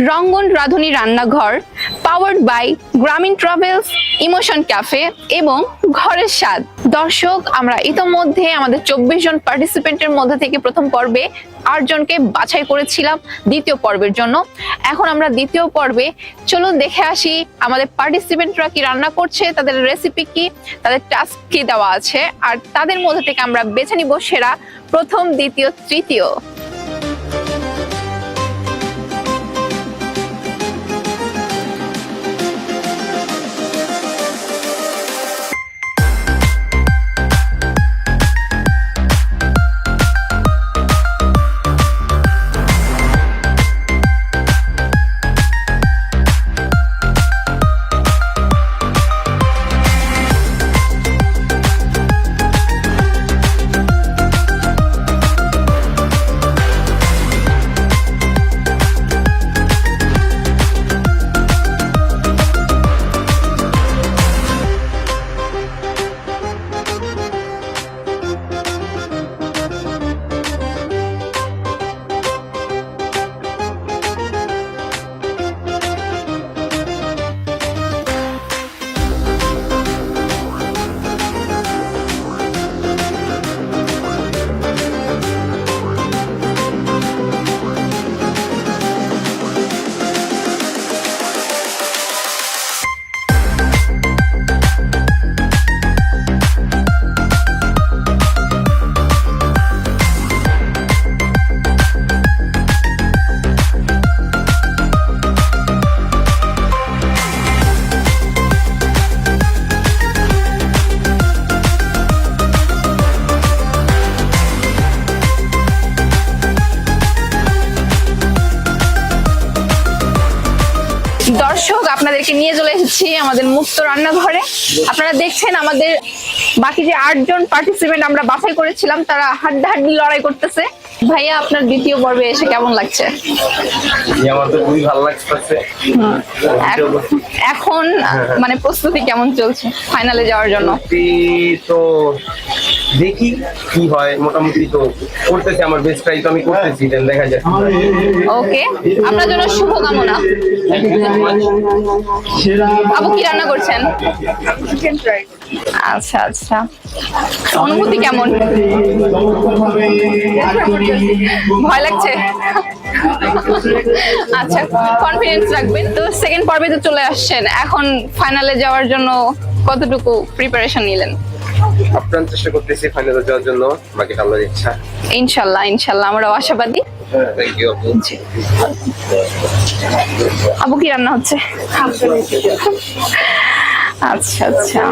রঙ্গন রাঁধুনি রান্নাঘর, powered by গ্রামীণ ট্রাভেলস, ইমোশন ক্যাফে এবং ঘরের স্বাদ। দর্শক, আমরা ইতোমধ্যে আমাদের 24 জন পার্টিসিপেন্টের মধ্যে থেকে প্রথম পর্বে 8 জনকে বাছাই করেছিলাম দ্বিতীয় পর্বের জন্য। এখন আমরা দ্বিতীয় পর্বে চলুন দেখে আসি আমাদের পার্টিসিপেন্টরা কি রান্না করছে, তাদের রেসিপি কি, তাদের টাস্ক কি দেওয়া আছে, আর তাদের মধ্যে থেকে আমরা বেছে নিব সেরা প্রথম, দ্বিতীয়, তৃতীয়। দর্শক, আপনাদেরকে নিয়ে চলে এসেছি আমাদের মুক্ত রান্নাঘরে। আপনারা দেখছেন আমাদের বাকি যে 8 জন পার্টিসিপেন্ট আমরা বাছাই করেছিলাম, তারা হাড্ডাহাড্ডি লড়াই করতেছে। ভাইয়া, আপনার দ্বিতীয় পর্বে এসে কেমন লাগছে? আমার তো খুবই ভালো লাগছে। এখন মানে প্রস্তুতি কেমন চলছে ফাইনালে যাওয়ার জন্য? তো দেখি কি হয়, মোটামুটি তো করতেছি, আমার বেস্ট ট্রাই তো আমি করতেছি, দেন দেখা যাক। ওকে, আপনার জন্য শুভকামনা। আপু, কি রান্না করছেন? Chicken fry. আচ্ছা আচ্ছা, অনুভূতি কেমন? ভয় লাগছে? আচ্ছা, কনফিডেন্স রাখবেন। তো সেকেন্ড পর্বে তো চলে আসছেন, এখন ফাইনালে যাওয়ার জন্য কতটুকু প্রিপারেশন নিলেন? আপ্রাণ চেষ্টা করতেছি ফাইনালে যাওয়ার জন্য, বাকি আল্লাহর ইচ্ছা। ইনশাল্লাহ ইনশাল্লাহ, আমরাও আশাবাদী। Thank you. আপু, কি রান্না হচ্ছে? আচ্ছা আচ্ছা,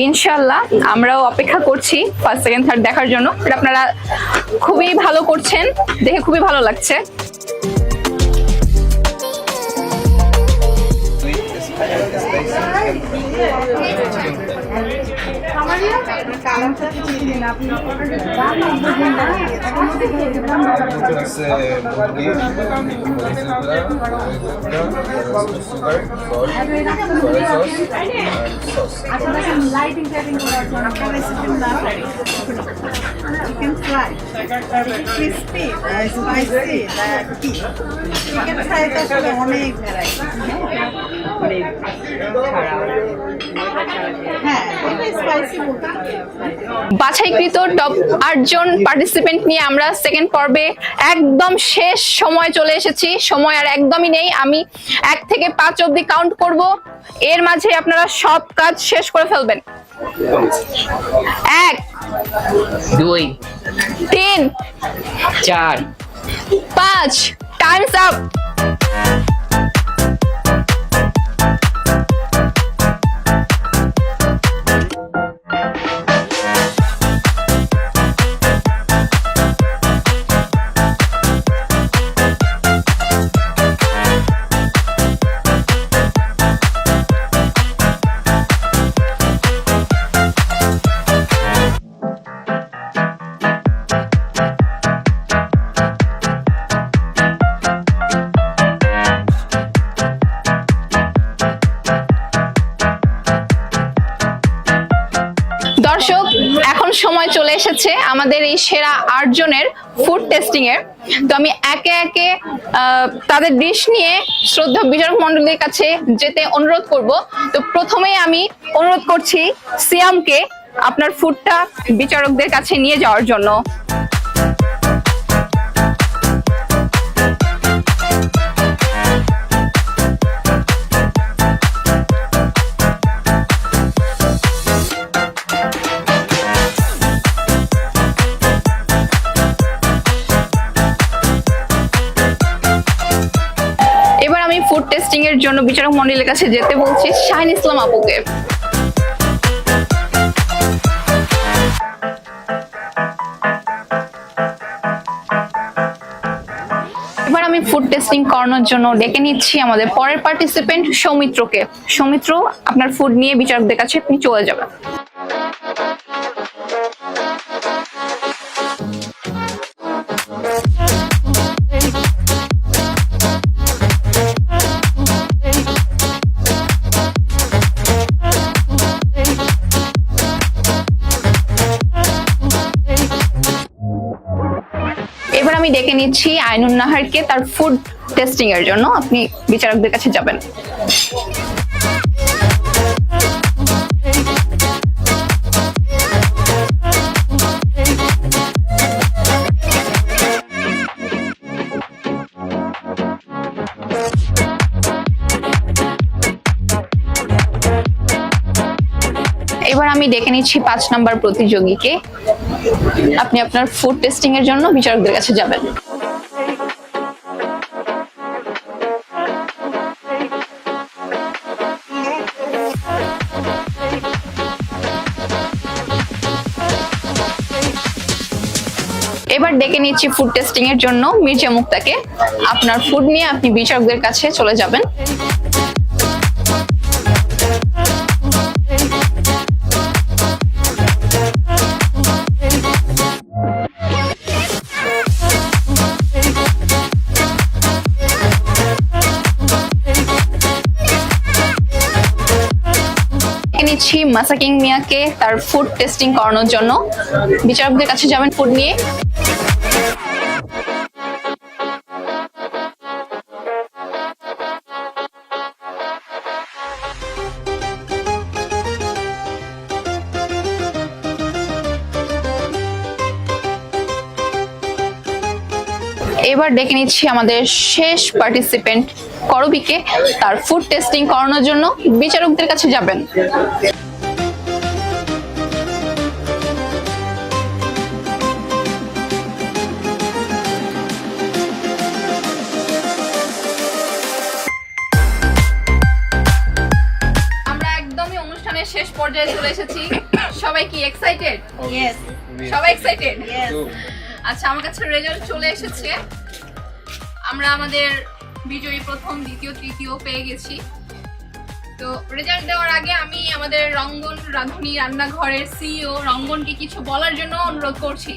ইনশাল্লাহ আমরাও অপেক্ষা করছি ফার্স্ট, সেকেন্ড, থার্ড দেখার জন্য। আপনারা খুবই ভালো করছেন, দেখে খুবই ভালো লাগছে। Chicken fry, crispy, spicy, chicken fry তো আসলে অনেক ভ্যারাইটি। হ্যাঁ, স্পাইসি বলতে বাছাইকৃত টপ 8 জন পার্টিসিপেন্ট নিয়ে আমরা সেকেন্ড পর্বে একদম শেষ সময় চলে এসেছি। সময় আর একদমই নেই, আমি 1 থেকে 5 অবধি কাউন্ট করব, এর মাঝে আপনারা সব কাজ শেষ করে ফেলবেন। 1 2 3 4 5, টাইমস আপ। দর্শক, এখন সময় চলে এসেছে আমাদের এই সেরা 8 জনের ফুড টেস্টিং এর। তো আমি একে একে তাদের ডিশ নিয়ে শ্রদ্ধা বিচারক মণ্ডলীর কাছে যেতে অনুরোধ করব। তো প্রথমেই আমি অনুরোধ করছি সিয়ামকে আপনার ফুডটা বিচারকদের কাছে নিয়ে যাওয়ার জন্য। এবার আমি ফুড টেস্টিং এর জন্য বিচারক মণ্ডলীর কাছে যেতে বলছি শাহিন ইসলাম আপুকে। এবার আমি ফুড টেস্টিং করানোর জন্য ডেকে নিচ্ছি আমাদের পরের পার্টিসিপেন্ট সৌমিত্রকে। সৌমিত্র, আপনার ফুড নিয়ে বিচারকদের কাছে আপনি চলে যাবেন। এবার আমি ডেকে নিচ্ছি আইনুন নাহারকে তার ফুড টেস্টিং এর জন্য। আপনি বিচারকদের কাছে যাবেন। এবার আমি ডেকে নিচ্ছি 5 নম্বর প্রতিযোগীকে। আপনি আপনার ফুড টেস্টিং এর জন্য বিচারকদের কাছে যাবেন। এবার ডেকে নিচ্ছি ফুড টেস্টিং এর জন্য মির্জা মুক্তাকে। আপনার ফুড নিয়ে আপনি বিচারকদের কাছে চলে যাবেন। নিচ্ছি মাসাকিং মিয়াকে তার ফুড টেস্টিং করানোর জন্য। বিচারকদের কাছে যাবেন ফুড নিয়ে। এবার ডেকে নিচ্ছি আমাদের শেষ পার্টিসিপেন্ট করবিকে তার ফুড টেস্টিং করানোর জন্য। বিচারকদের কাছে যাবেন। আমরা একদমই অনুষ্ঠানের শেষ পর্যায়ে চলে এসেছি। সবাই কি এক্সাইটেড? Yes. সবাই এক্সাইটেড? Yes. আচ্ছা, আমার কাছে রেজাল্ট চলে এসেছে। আমরা আমাদের বিজয়ী প্রথম, দ্বিতীয়, তৃতীয় পেয়ে গেছি। তো রেজাল্ট দেওয়ার আগে আমি আমাদের রঙ্গন রাঁধুনি রান্নাঘরের সিইও রঙ্গনকে কিছু বলার জন্য অনুরোধ করছি।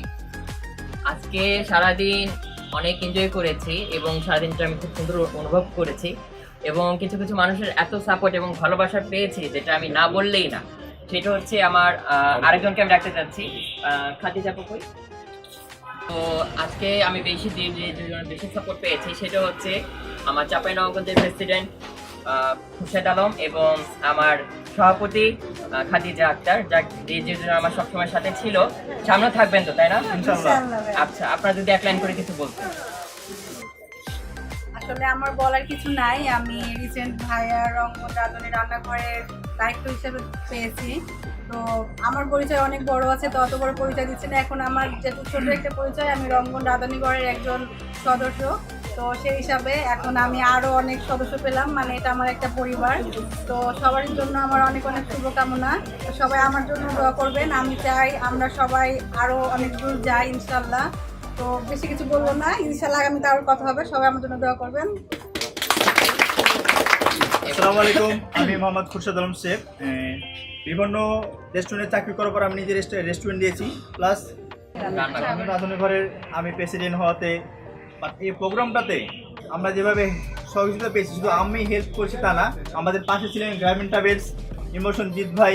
আজকে সারাদিন অনেক এনজয় করেছি এবং সারাদিনটা আমি খুব সুন্দর অনুভব করেছি এবং কিছু কিছু মানুষের এত সাপোর্ট এবং ভালোবাসা পেয়েছি যেটা আমি না বললেই না। সেটা হচ্ছে আমার আরেকজনকে আমি রাখতে চাচ্ছি, খাদিজা আপুকে। তো আজকে আমি বেশি সাপোর্ট পেয়েছি সেটা হচ্ছে আমার চাঁপাইনবাবগঞ্জের প্রেসিডেন্ট খুরশেদ আলম এবং আমার সভাপতি খাদিজা আক্তার, যে আমার সবসময় সাথে ছিল। সামনে থাকবেন তো, তাই না? ইনশাআল্লাহ। আচ্ছা, আপনারা যদি এক লাইন করে কিছু বলতেন। আসলে আমার বলার কিছু নাই। আমি রিসেন্ট ভাইয়া রঙ্গন রাঁধুনি রান্নাঘরের দায়িত্ব হিসেবে পেয়েছি। তো আমার পরিচয় অনেক বড় আছে, তো অত বড় পরিচয় দিচ্ছে না। এখন আমার যেহেতু ছোট একটা পরিচয়, আমি রঙ্গন রাঁধুনি ঘরের একজন সদস্য। তো সেই হিসাবে এখন আমি আরও অনেক সদস্য পেলাম, মানে এটা আমার একটা পরিবার। তো সবার জন্য আমার অনেক অনেক শুভকামনা। তো সবাই আমার জন্য দোয়া করবেন। আমি চাই আমরা সবাই আরও অনেক দূর যাই ইনশাল্লাহ। তো বেশি কিছু বলবো না, ইনশাল্লাহ আগামীতে আরও কথা হবে। সবাই আমার জন্য দোয়া করবেন। আসসালামু আলাইকুম, আমি মোহাম্মদ খুরশেদ আলম শেখ। বিভিন্ন রেস্টুরেন্টে চাকরি করার পর আমি নিজে রেস্টুরেন্ট দিয়েছি, প্লাস রাঁধুনি ঘরের আমি প্রেসিডেন্ট হওয়াতে এই প্রোগ্রামটাতে আমরা যেভাবে সহযোগিতা পেয়েছি, শুধু আমি হেল্প করছি তা না, আমাদের পাশে ছিলেন গ্রামীণ ট্রাভেলস, ইমোশন জিৎ ভাই,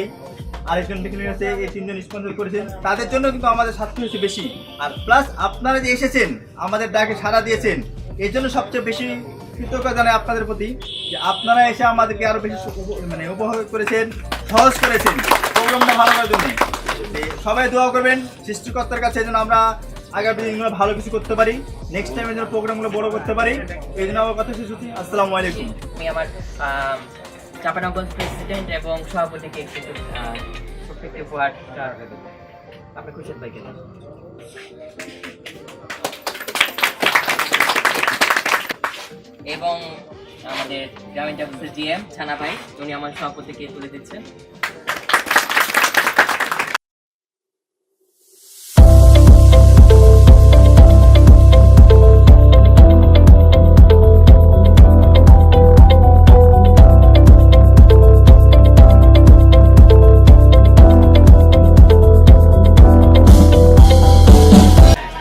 আরেকজন দেখে নিয়েছে, এই 3 জন স্পন্সর করেছেন, তাদের জন্য কিন্তু আমাদের স্বার্থ হচ্ছে বেশি। আর প্লাস আপনারা যে এসেছেন আমাদের ডাকে সাড়া দিয়েছেন, এই জন্য সবচেয়ে বেশি কৃতজ্ঞতা জানাই আপনাদের প্রতি, যে আপনারা এসে আমাদেরকে আরো বেশি উপভোগ করেছেন, সহজ করেছেন প্রোগ্রামটা ভালো করার জন্য। সবাই দোয়া করবেন সৃষ্টিকর্তার কাছে যেন আমরা আগামী দিনগুলো ভালো কিছু করতে পারি, নেক্সট টাইমে যেন প্রোগ্রামগুলো বড় করতে পারি। এই জন্য আমার কথা শেষ হচ্ছি। আসসালামু আলাইকুম। আমি আমার চাঁপানগঞ্জ প্রেসিডেন্ট এবং সভাপতিকে কিন্তু প্রত্যেকটি উপহারটা আপনি খুশিদ ভাইকে দেন। এবং আমাদের গ্রামীণ ট্রাভেলসের জিএম ছানা ভাই, উনি আমার সভাপতিকে তুলে দিচ্ছেন।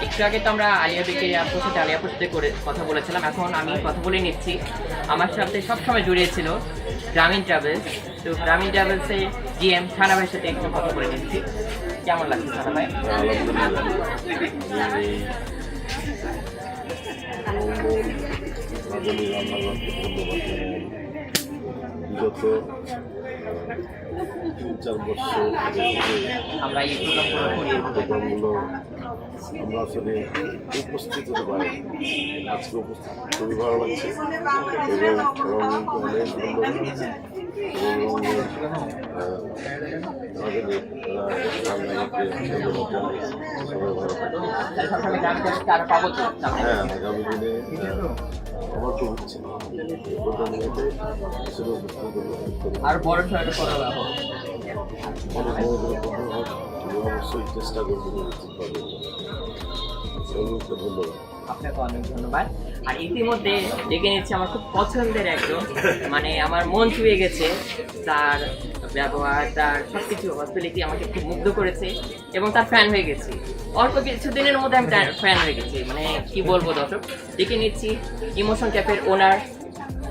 একটু আগে তো আমরা আলিয়া বেকের আপুর সাথে আলিয়া আপুর সাথে করে কথা বলেছিলাম, এখন আমি কথা বলে নিচ্ছি। আমার সাথে সবসময় জড়িয়ে ছিল গ্রামীণ ট্রাভেলস, তো গ্রামীণ ট্রাভেলসের জিএম ছানা ভাইয়ের সাথে একটু কথা বলে নিচ্ছি। কেমন লাগছে ছানা ভাই? বিগত 3-4 বছর আমরা এই প্রোগ্রামগুলো আমরা আসলে উপস্থিত হতে পারি। আজকে উপস্থিত খুবই ভালো লাগছে এবং অনেক হ্যাঁ, আগামী দিনে আমার খুব ইচ্ছে প্রোগ্রামগুলোতে আসলে আর বড় সড়ো করা অবশ্যই চেষ্টা করবো। ধন্যবাদ। আপনাকে অনেক ধন্যবাদ। আর ইতিমধ্যে ডেকে নিচ্ছে আমার খুব পছন্দের একজন, মানে আমার মন ছুঁয়ে গেছে, তার ব্যবহার, তার সবকিছু হসপিটালিটি আমাকে খুব মুগ্ধ করেছে এবং তার ফ্যান হয়ে গেছি। অল্প কিছুদিনের মধ্যে আমি তার ফ্যান হয়ে গেছি, মানে কি বলবো দর্শক। ডেকে নিচ্ছি ইমোশন ক্যাফের ওনার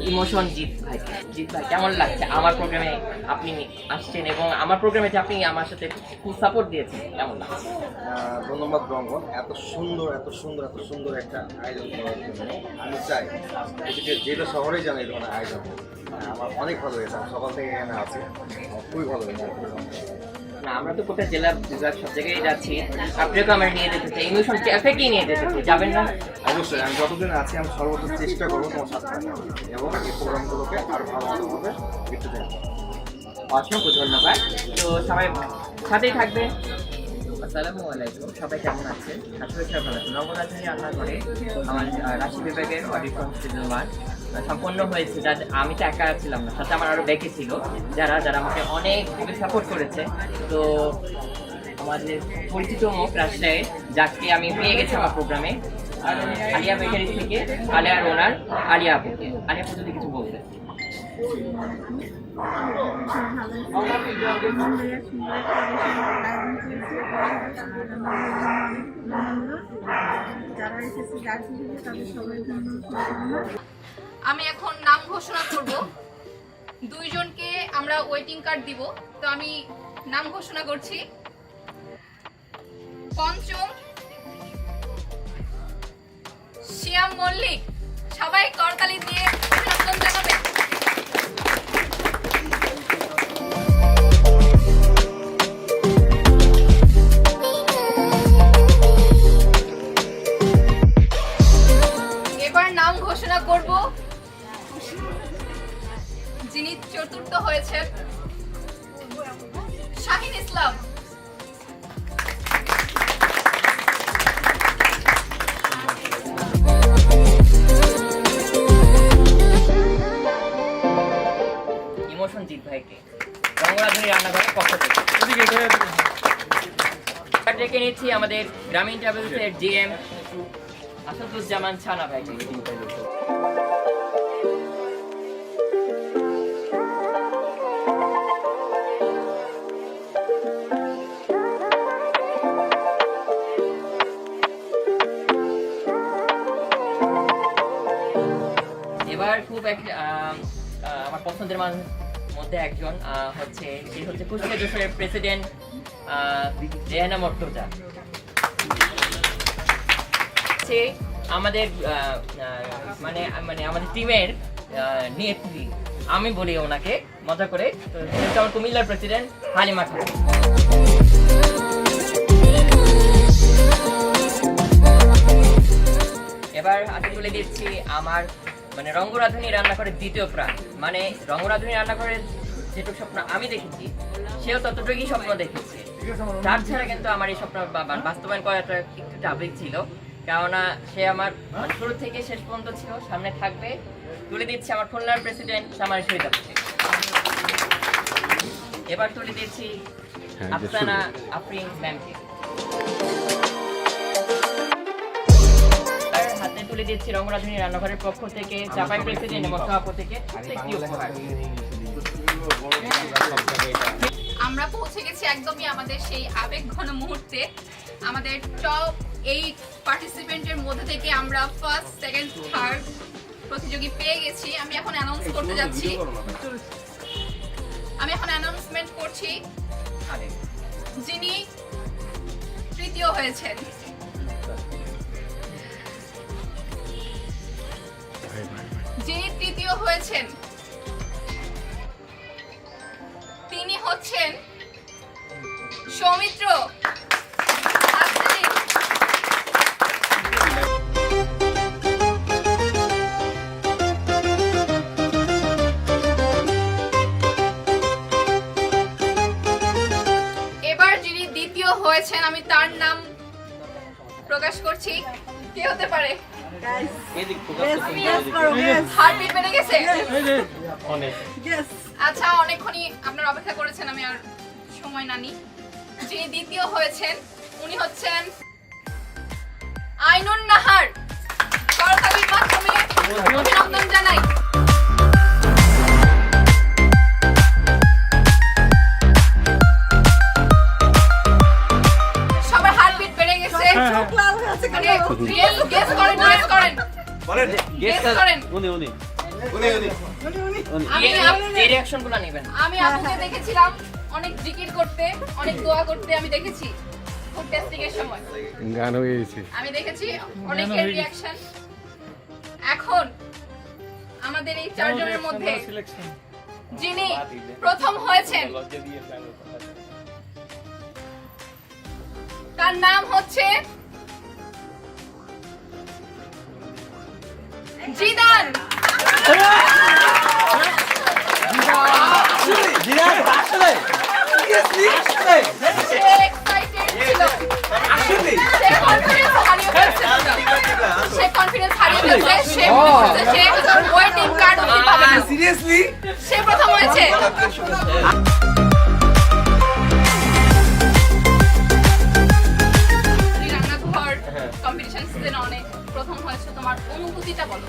ইমোশন জিৎ ভাই। জিৎ ভাই, কেমন লাগছে আমার প্রোগ্রামে আপনি আসছেন এবং আমার প্রোগ্রামে যে আপনি আমার সাথে খুব সাপোর্ট দিয়েছেন, কেমন লাগছে? ধন্যবাদ রঙ্গন, এত সুন্দর একটা আয়োজন করার জন্য। আমি চাই এদিকে যেটা শহরেই জানি এই ধরনের আয়োজন হোক। আমার অনেক ভালো হয়েছে, আমি সকাল থেকে এখানে আছি, আমার খুবই ভালো হয়েছে। না, আমরা তো গোটা জেলা বিভাগ সব জায়গায় যাচ্ছি, আপনাকে আমরা নিয়ে যেতে চাই, ইমোশন ক্যাফেকেই নিয়ে যেতে চাই, যাবেন না? অবশ্যই, আমি যতদিন আছি আমি সর্বোচ্চ চেষ্টা করবো তোমার সাথে থাকার এবং এই প্রোগ্রামগুলোকে আরও ভালোভাবে দেখতে চাই। অসংখ্য ধন্যবাদ। তো সবাই সাথেই থাকবে। আসসালামু আলাইকুম, সবাই কেমন আছেন? আসলে সবাই ভালো আছেন। নবরাত্রি রান্না করে আমার রাশি বিভাগের অডিশন সিজন 1 সম্পন্ন হয়েছে, যা আমি তো একা ছিলাম না, সাথে আমার আরও ব্যাকে ছিল যারা আমাকে অনেক সাপোর্ট করেছে। তো আমাদের পরিচিত মুখ রাজশাহী, যাকে আমি পেয়ে গেছি আমার প্রোগ্রামে, আলিয়া বেকারি থেকে আলিয়ার ওনার আলিয়া আপুকে। আলিয়া আপু যদি কিছু বলতে। আমি এখন নাম ঘোষণা করব। 2 জনকে আমরা ওয়েটিং কার্ড দিব, তো আমি নাম ঘোষণা করছি। পঞ্চম শিয়াম মল্লিক, সবাই করতালি দিয়ে অভিনন্দন জানাবেন। এবার নাম ঘোষণা করব যিনি চতুর্থ হয়েছেন, শাহিন ইসলাম। ইমোশন জিৎ ভাইকে রঙ্গরাজনী রান্নাঘরের পক্ষ থেকে ডেকে নিচ্ছি আমাদের গ্রামীণ ট্রাভেলসের জিএম আসাদুজ্জামান ছানা ভাইকে। এবার খুব একটা আমার পছন্দের মধ্যে একজন হচ্ছে সে হচ্ছে কুষ্টিয়া যশোরের প্রেসিডেন্ট রেহানা মর্তজা। সে আমাদের মানে মানে আমাদের টিমের নেত্রী, আমি বলি ওনাকে মজা করে। তো সে হচ্ছে আমার কুমিল্লার প্রেসিডেন্ট হালিমা খাতুন। এবার হাতে তুলে দিচ্ছি আমার মানে রঙ্গরাধুনী রান্নাঘরের দ্বিতীয় প্রাণ। মানে রঙ্গরাধুনী রান্নাঘরের যেটুকু স্বপ্ন আমি দেখেছি, সেও ততটুকুই স্বপ্ন দেখেছে। তার ছাড়া কিন্তু আমার এই স্বপ্ন বাস্তবায়ন করাটা একটু টাফিক ছিল, কেননা সে আমার শুরু থেকে শেষ পর্যন্ত ছিল, সামনে থাকবে। তুলে দিচ্ছি আমার খুলনার প্রেসিডেন্ট সামার শহীদ। এবার তুলে দিচ্ছি আফসানা আফরিন ম্যামকে। হাতে তুলে দিচ্ছি রঙ্গরাধুনী রান্নাঘরের পক্ষ থেকে চাপাই প্রেসিডেন্ট এবং সভাপতি থেকে একটি উপহার। আমরা পৌঁছে গেছি একদমই আমাদের সেই আবেগঘন মুহূর্তে। আমাদের টপ 8 পার্টিসিপেন্টের মধ্যে থেকে আমরা ফার্স্ট, সেকেন্ড, থার্ড প্রতিযোগী পেয়ে গেছি। আমি এখন অ্যানাউন্স করতে যাচ্ছি। আমি এখন অ্যানাউন্সমেন্ট করছি যিনি তৃতীয় হয়েছেন। যিনি তৃতীয় হয়েছেন তিনি হচ্ছেন সৌমিত্র। এবার যিনি দ্বিতীয় হয়েছেন আমি তার নাম প্রকাশ করছি। কে হতে পারে? হার্টবিট বেড়ে গেছে? আচ্ছা, অনেকক্ষণই আপনারা অপেক্ষা করেছেন, আমি আর সময় না নিই। যিনি দ্বিতীয় হয়েছেন উনি হচ্ছেন আইনুন নাহার। করতালির মাধ্যমে অভিনন্দন জানাই। সবার হার্টবিট বেড়ে গেছে। গেস করেন, গেস করেন, গেস করেন। আমি আপুকে দেখেছিলাম অনেক জিকির করতে, অনেক দোয়া করতে। আমি দেখেছি ফুড টেস্টিং এর সময় গান হয়ে গেছে, আমি দেখেছি অনেকের রিঅ্যাকশন। এখন আমাদের এই চারজনের মধ্যে যিনি প্রথম হয়েছেন তার নাম হচ্ছে জিদান। সে প্রথম হয়েছে। রান্নাঘর কম্পিটিশন সিজনে অনেক প্রথম হয়েছে, তোমার অনুভূতিটা বলো।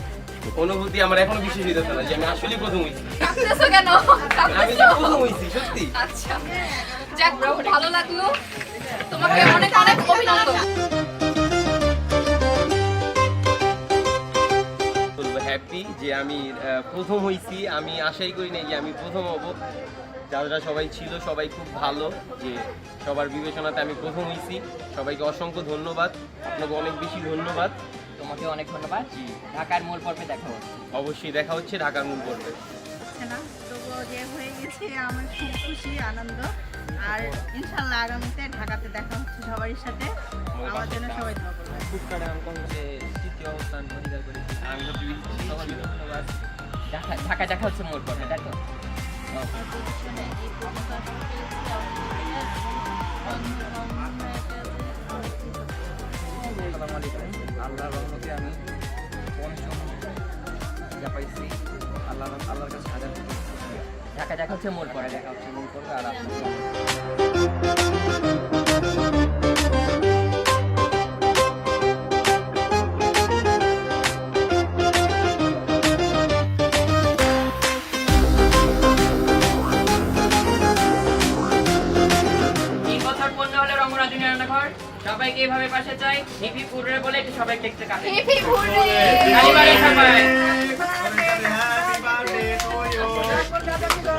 অনুভূতি আমার এখনো বিশ্বাস হইতেছে না যে আমি আসলে প্রথম হইছি। কাঁদতেছো কেন? আমি যে প্রথম হইছি সত্যি। আচ্ছা, যাক, খুব ভালো লাগলো। তোমাকে অনেক অনেক অভিনন্দন। হ্যাপি যে আমি প্রথম হইছি। আমি আশাই করি নাই যে আমি প্রথম হব। যারা সবাই ছিল সবাই খুব ভালো, যে সবার বিবেচনাতে আমি প্রথম হইছি। সবাইকে অসংখ্য ধন্যবাদ, আপনাকে অনেক বেশি ধন্যবাদ। তোমাকে অনেক ধন্যবাদ। ঢাকার মূল পর্বে দেখা হচ্ছে। অবশ্যই দেখা হচ্ছে ঢাকার মূল পর্বে। না, তবুও যে হয়ে গেছে আমার খুব খুশি, আনন্দ। আর ইনশাল্লাহ আগামীতে ঢাকাতে দেখা হচ্ছে সবার সাথে। আমার জন্য সবাই দোয়া করবেন। আমি সত্যি ধন্যবাদ। ঢাকা দেখা হচ্ছে মূল পর্বে, দেখো। আল্লাহর রহমতে আমি পঞ্চম যা পাইছি, আল্লাহর কাছে হাজার ঢাকা দেখা হচ্ছে মূল পর্বে, দেখা হচ্ছে মূল করবে। আর সবাইকে এইভাবে পাশে চাই। হিপি পুরে বলে একটু সবাই কেকটা কাটে। Hip hip hooray. তালি বাড়ি সবাই। Happy birthday to you.